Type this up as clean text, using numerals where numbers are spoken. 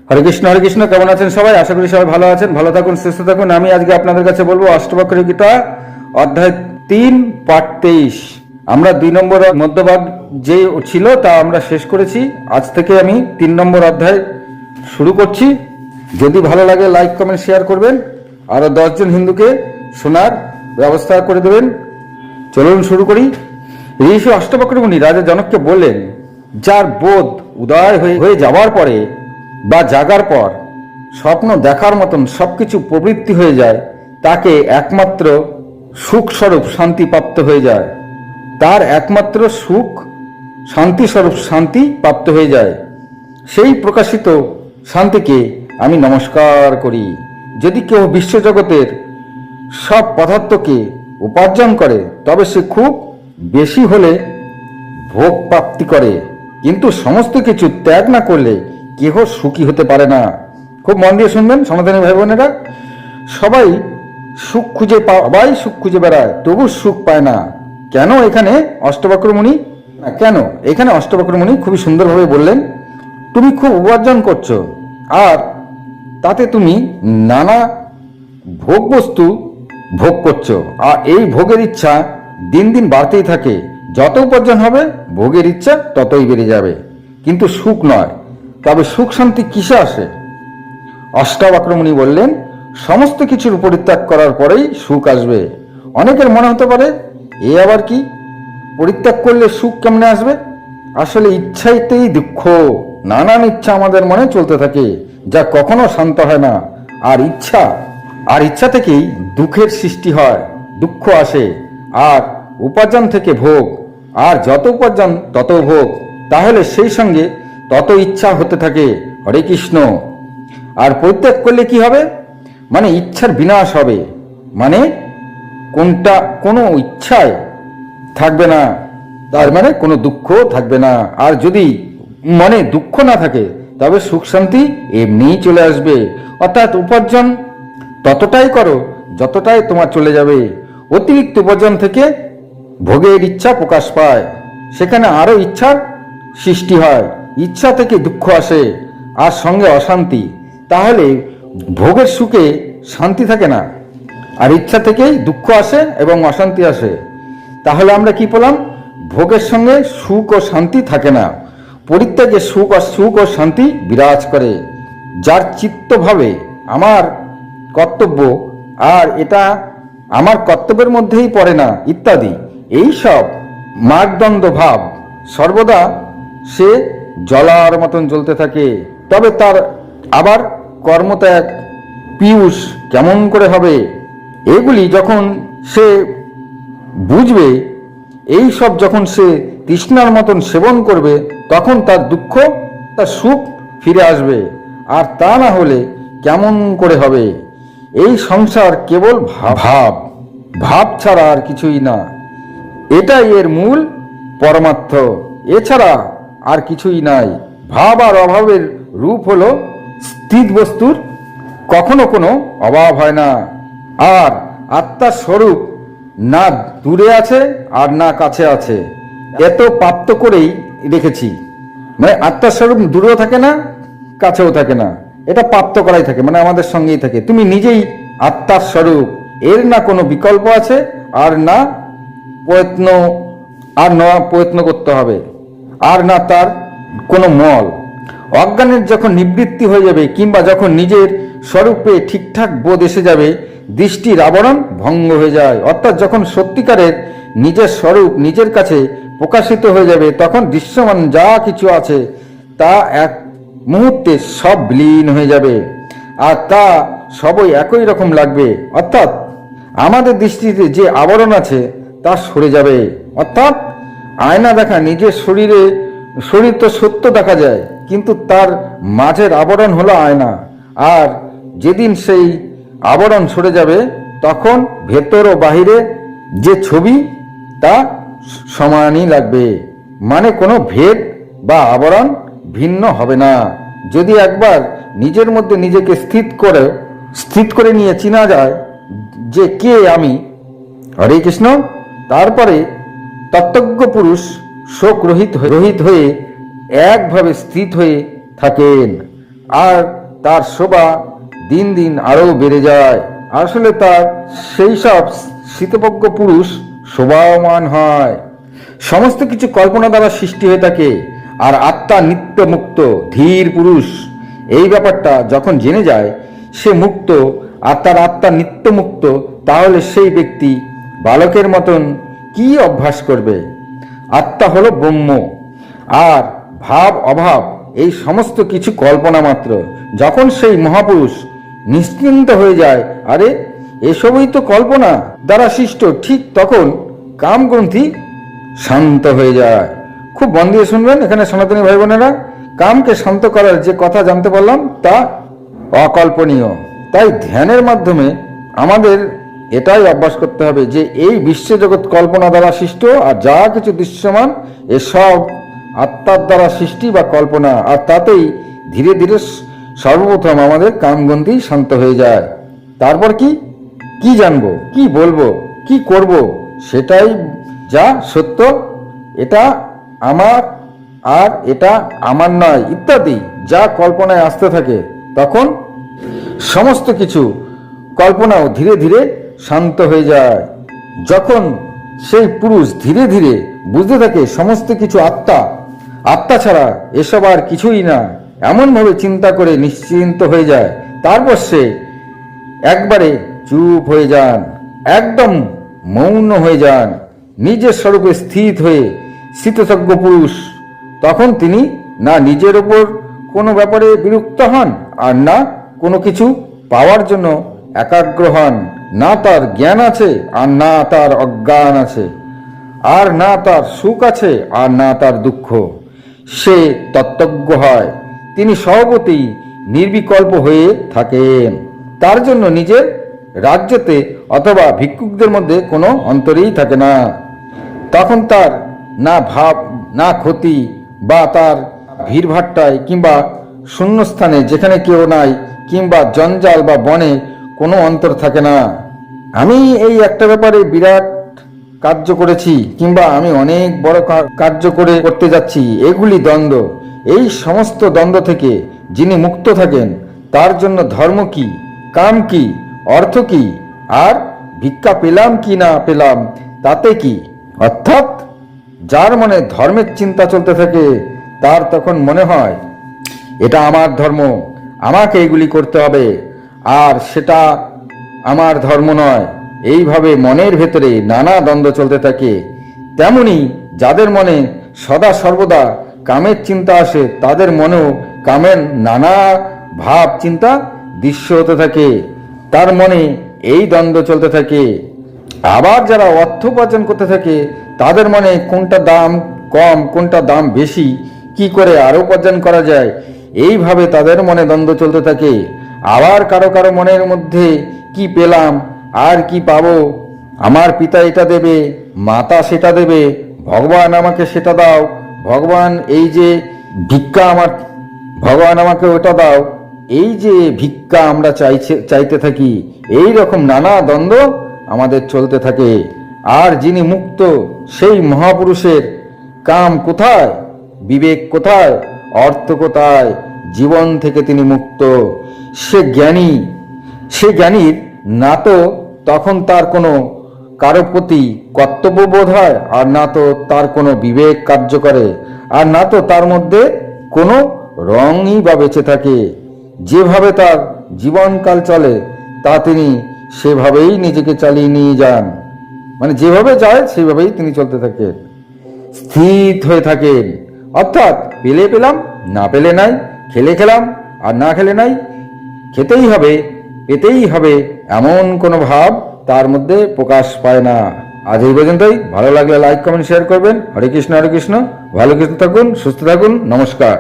হরে কৃষ্ণ, কেমন আছেন সবাই? আশা করি সবাই ভালো আছেন। ভালো থাকুন, সুস্থ থাকুন। আমি আজকে আপনাদের কাছে বলবো অষ্টবক্র গীতা অধ্যায় 3 পাঠ 23। আমরা 2 নম্বর মধ্যভাগ যে ছিল তা আমরা শেষ করেছি। আজ থেকে আমি 3 নম্বর অধ্যায় শুরু করছি। যদি ভালো লাগে লাইক কমেন্ট শেয়ার করবেন, আরো 10 জন হিন্দুকে শোনার ব্যবস্থা করে দেবেন। চলুন শুরু করি। ঋষি অষ্টবক্র মুনি রাজা জনককে বললেন, যার বোধ উদয় হয়ে যাওয়ার পরে বা জাগার পর স্বপ্ন দেখার মতন সবকিছু প্রবৃত্তি হয়ে যায়, তাকে একমাত্র সুখ স্বরূপ শান্তি প্রাপ্ত হয়ে যায়। তার একমাত্র সুখ শান্তি স্বরূপ শান্তি প্রাপ্ত হয়ে যায়। সেই প্রকাশিত শান্তিকে আমি নমস্কার করি। যদি কেউ বিশ্বজগতের সব পদার্থকে উপার্জন করে, তবে সে খুব বেশি হলে ভোগ প্রাপ্তি করে, কিন্তু সমস্ত কিছু ত্যাগ না করলে কেহ সুখী হতে পারে না। খুব মন দিয়ে শুনবেন সনাতনী ভাই বোনেরা। সবাই সুখ খুঁজে বেড়ায়, তবু সুখ পায় না। কেন এখানে অষ্টবক্র মুনি খুবই সুন্দরভাবে বললেন, তুমি খুব উপার্জন করছো আর তাতে তুমি নানা ভোগ বস্তু ভোগ করছো, আর এই ভোগের ইচ্ছা দিন দিন বাড়তেই থাকে। যত উপার্জন হবে ভোগের ইচ্ছা ততই বেড়ে যাবে, কিন্তু সুখ নয়। তবে সুখ শান্তি কিসে আসে? অষ্টাবক্র মুনি বললেন, সমস্ত কিছুর পরিত্যাগ করার পরেই সুখ আসবে। অনেকের মনে হতে পারে, এ আবার কি, পরিত্যাগ করলে সুখ কেমনে আসবে? আসলে ইচ্ছাইতেই দুঃখ। নানান ইচ্ছা আমাদের মনে চলতে থাকে, যা কখনো শান্ত হয় না। আর ইচ্ছা থেকেই দুঃখের সৃষ্টি হয়, দুঃখ আসে। আর উপার্জন থেকে ভোগ, আর যত উপার্জন তত ভোগ, তাহলে সেই সঙ্গে তত ইচ্ছা হতে থাকে। হরে কৃষ্ণ। আর পরিত্যাগ করলে কি হবে? মানে ইচ্ছার বিনাশ হবে, মানে কোনো ইচ্ছায় থাকবে না, তার মানে কোনো দুঃখ থাকবে না। আর যদি মনে দুঃখ না থাকে, তবে সুখ শান্তি এমনিই চলে আসবে। অর্থাৎ উপার্জন ততটাই করো যতটাই তোমার চলে যাবে। অতিরিক্ত উপার্জন থেকে ভোগের ইচ্ছা প্রকাশ পায়, সেখানে আরো ইচ্ছার সৃষ্টি হয়। ইচ্ছা থেকে দুঃখ আসে আর সঙ্গে অশান্তি। তাহলে ভোগের সুখে শান্তি থাকে না, আর ইচ্ছা থেকেই দুঃখ আসে এবং অশান্তি আসে। তাহলে আমরা কি পেলাম? ভোগের সঙ্গে সুখ ও শান্তি থাকে না, পরিত্যাগে সুখ ও শান্তি বিরাজ করে। যার চিত্ত ভাবে আমার কর্তব্য, আর এটা আমার কর্তব্যের মধ্যেই পড়ে না, ইত্যাদি এই সব মার্গদণ্ড ভাব সর্বদা সে জলার মতন জ্বলতে থাকে। তবে তার আবার কর্মত্যাগ পীয়ূষ কেমন করে হবে? এগুলি যখন সে বুঝবে, এই সব যখন সে তৃষ্ণার মতন সেবন করবে, তখন তার দুঃখ তার সুখ ফিরে আসবে। আর তা না হলে কেমন করে হবে? এই সংসার কেবল ভাব ছাড়া আর কিছুই না। এটাই এর মূল পরমার্থ, এছাড়া আর কিছুই নাই। ভাব আর অভাবের রূপ হলো স্থিত বস্তুর কখনো কোনো অভাব হয় না। আর আত্মার স্বরূপ না দূরে আছে আর না কাছে আছে, এত প্রাপ্ত করেই রেখেছি। মানে আত্মার স্বরূপ দূরেও থাকে না, কাছেও থাকে না, এটা প্রাপ্ত করাই থাকে, মানে আমাদের সঙ্গেই থাকে। তুমি নিজেই আত্মার স্বরূপ, এর না কোনো বিকল্প আছে, আর না প্রয়ত্ন করতে হবে, আর না তার কোনো মল। অজ্ঞানের যখন নিবৃত্তি হয়ে যাবে, কিংবা যখন নিজের স্বরূপে ঠিকঠাক বোধ এসে যাবে, দৃষ্টির আবরণ ভঙ্গ হয়ে যায়। অর্থাৎ যখন সত্যিকারের নিজের স্বরূপ নিজের কাছে প্রকাশিত হয়ে যাবে, তখন দৃশ্যমান যা কিছু আছে তা এক মুহূর্তে সব বিলীন হয়ে যাবে, আর তা সবই একই রকম লাগবে। অর্থাৎ আমাদের দৃষ্টিতে যে আবরণ আছে তা সরে যাবে। অর্থাৎ আয়না দেখা নিজের শরীর তো সত্য দেখা যায়, কিন্তু তার মাঝের আবরণ হলো আয়না। আর যেদিন সেই আবরণ সরে যাবে, তখন ভেতর ও বাহিরে যে ছবি তা সমানই লাগবে, মানে কোনো ভেদ বা আবরণ ভিন্ন হবে না। যদি একবার নিজের মধ্যে নিজেকে স্থিত করে নিয়ে চিনা যায় যে কে আমি, হরে কৃষ্ণ, তারপরে তত্ত্বজ্ঞ পুরুষ শোক রহিত হয়ে একভাবে স্থিত হয়ে থাকেন। আর তার শোভা দিন দিন আরও বেড়ে যায়। আসলে তার সেই সব স্থিতপ্রজ্ঞ পুরুষ শোভায়মান হয়। সমস্ত কিছু কল্পনা দ্বারা সৃষ্টি হয়ে থাকে, আর আত্মা নিত্য মুক্ত ধীর পুরুষ। এই ব্যাপারটা যখন জেনে যায় সে মুক্ত আর তার আত্মা নিত্য মুক্ত, তাহলে সেই ব্যক্তি বালকের মতন কি অভ্যাস করবে? আত্মা হলো ব্রহ্ম, আর ভাব অভাব এই সমস্ত কিছু কল্পনা মাত্র। যখন সেই মহাপুরুষ নিশ্চিন্ত হয়ে যায়, আরে এসবই তো কল্পনা দ্বারা সৃষ্ট, ঠিক তখন কামগ্রন্থি শান্ত হয়ে যায়। খুব মন দিয়ে শুনবেন এখানে সনাতনী ভাই বোনেরা। কামকে শান্ত করার যে কথা জানতে পারলাম তা অকল্পনীয়। তাই ধ্যানের মাধ্যমে আমাদের এটাই অভ্যাস করতে হবে যে এই বিশ্বজগৎ কল্পনা দ্বারা সৃষ্ট, আর যা কিছু দৃশ্যমান এসব আত্মার দ্বারা সৃষ্টি বা কল্পনা। আর তাতেই ধীরে ধীরে সর্বপ্রথম আমাদের কামগ্রন্থি শান্ত হয়ে যায়। তারপর কি জানবো, কি বলবো, কি করব, সেটাই যা সত্য, এটা আমার আর এটা আমার নয় ইত্যাদি যা কল্পনায় আসতে থাকে, তখন সমস্ত কিছু কল্পনাও ধীরে ধীরে শান্ত হয়ে যায়। যখন সেই পুরুষ ধীরে ধীরে বুঝতে থাকে সমস্ত কিছু আত্মা ছাড়া এসব আর কিছুই না, এমনভাবে চিন্তা করে নিশ্চিন্ত হয়ে যায়, তারপর সে একবারে চুপ হয়ে যান, একদম মৌন হয়ে যান, নিজের স্বরূপে স্থিত হয়ে স্থিতজ্ঞ পুরুষ। তখন তিনি না নিজের ওপর কোনো ব্যাপারে বিরক্ত হন, আর না কোনো কিছু পাওয়ার জন্য একাগ্র হন। না তার জ্ঞান আছে আর না তার অজ্ঞান আছে, আর না তার সুখ আছে আর না তার দুঃখ। সে তত্ত্বজ্ঞ হয়। তিনি সর্বতি নির্বিকল্প হয়ে থাকেন। তার জন্য নিজের রাজ্যতে অথবা ভিক্ষুকদের মধ্যে কোনো অন্তরেই থাকে না। তখন তার না ভাব, না ক্ষতি, বা তার ভিড়ভাট্টায় কিংবা শূন্যস্থানে যেখানে কেউ নাই, কিংবা জঞ্জাল বা বনে কোনো অন্তর থাকে না। আমি এই একটা ব্যাপারে বিরাট কার্য করেছি, কিংবা আমি অনেক বড় কার্য করতে যাচ্ছি, এগুলি দ্বন্দ্ব। এই সমস্ত দ্বন্দ্ব থেকে যিনি মুক্ত থাকেন, তার জন্য ধর্ম কি, কাম কি, অর্থ কি, আর ভিক্ষা পেলাম কি না পেলাম তাতে কি? অর্থাৎ যার মনে ধর্মের চিন্তা চলতে থাকে, তার তখন মনে হয় এটা আমার ধর্ম, আমাকে এগুলি করতে হবে, আর সেটা আমার ধর্ম নয়। এইভাবে মনের ভেতরে নানা দ্বন্দ্ব চলতে থাকে। তেমনি যাদের মনে সদা সর্বদা কামের চিন্তা আসে, তাদের মনেও কামের নানা ভাব চিন্তা দৃশ্য হতে থাকে, তার মনে এই দ্বন্দ্ব চলতে থাকে। আবার যারা অর্থ উপার্জন করতে থাকে, তাদের মনে কোনটা দাম কম, কোনটা দাম বেশি, কি করে আরো উপার্জন করা যায়, এইভাবে তাদের মনে দ্বন্দ্ব চলতে থাকে। আবার কারো কারো মনের মধ্যে কি পেলাম আর কি পাবো, আমার পিতা এটা দেবে, মাতা সেটা দেবে, ভগবান আমাকে সেটা দাও, ভগবান এই যে ভিক্ষা ভগবান আমাকে ওটা দাও, এই যে ভিক্ষা আমরা চাইতে থাকি, এই রকম নানা দ্বন্দ্ব আমাদের চলতে থাকে। আর যিনি মুক্ত, সেই মহাপুরুষের কাম কোথায়, বিবেক কোথায়, অর্থ কোথায়, জীবন থেকে তিনি মুক্ত। সে জ্ঞানীর না তো তখন তার কোনো কারো প্রতি কর্তব্যবোধ হয়, আর না তো তার কোনো বিবেক কার্য করে, আর না তো তার মধ্যে কোনো রঙই বা বেঁচে থাকে। যেভাবে তার জীবনকাল চলে, তা তিনি সেভাবেই নিজেকে চালিয়ে নিয়ে যান। মানে যেভাবে যায় সেভাবেই তিনি চলতে থাকেন, স্থিত হয়ে থাকেন। অর্থাৎ পেলে পেলাম, না পেলে নাই, খেলে খেলাম আর না খেলে নাই, খেতেই হবে, পেতেই হবে, এমন কোনো ভাব তার মধ্যে প্রকাশ পায় না। আজ এই পর্যন্তই। ভালো লাগলে লাইক, কমেন্ট, শেয়ার করবেন। হরে কৃষ্ণ, হরে কৃষ্ণ। ভালো কিছু থাকুন, সুস্থ থাকুন। নমস্কার।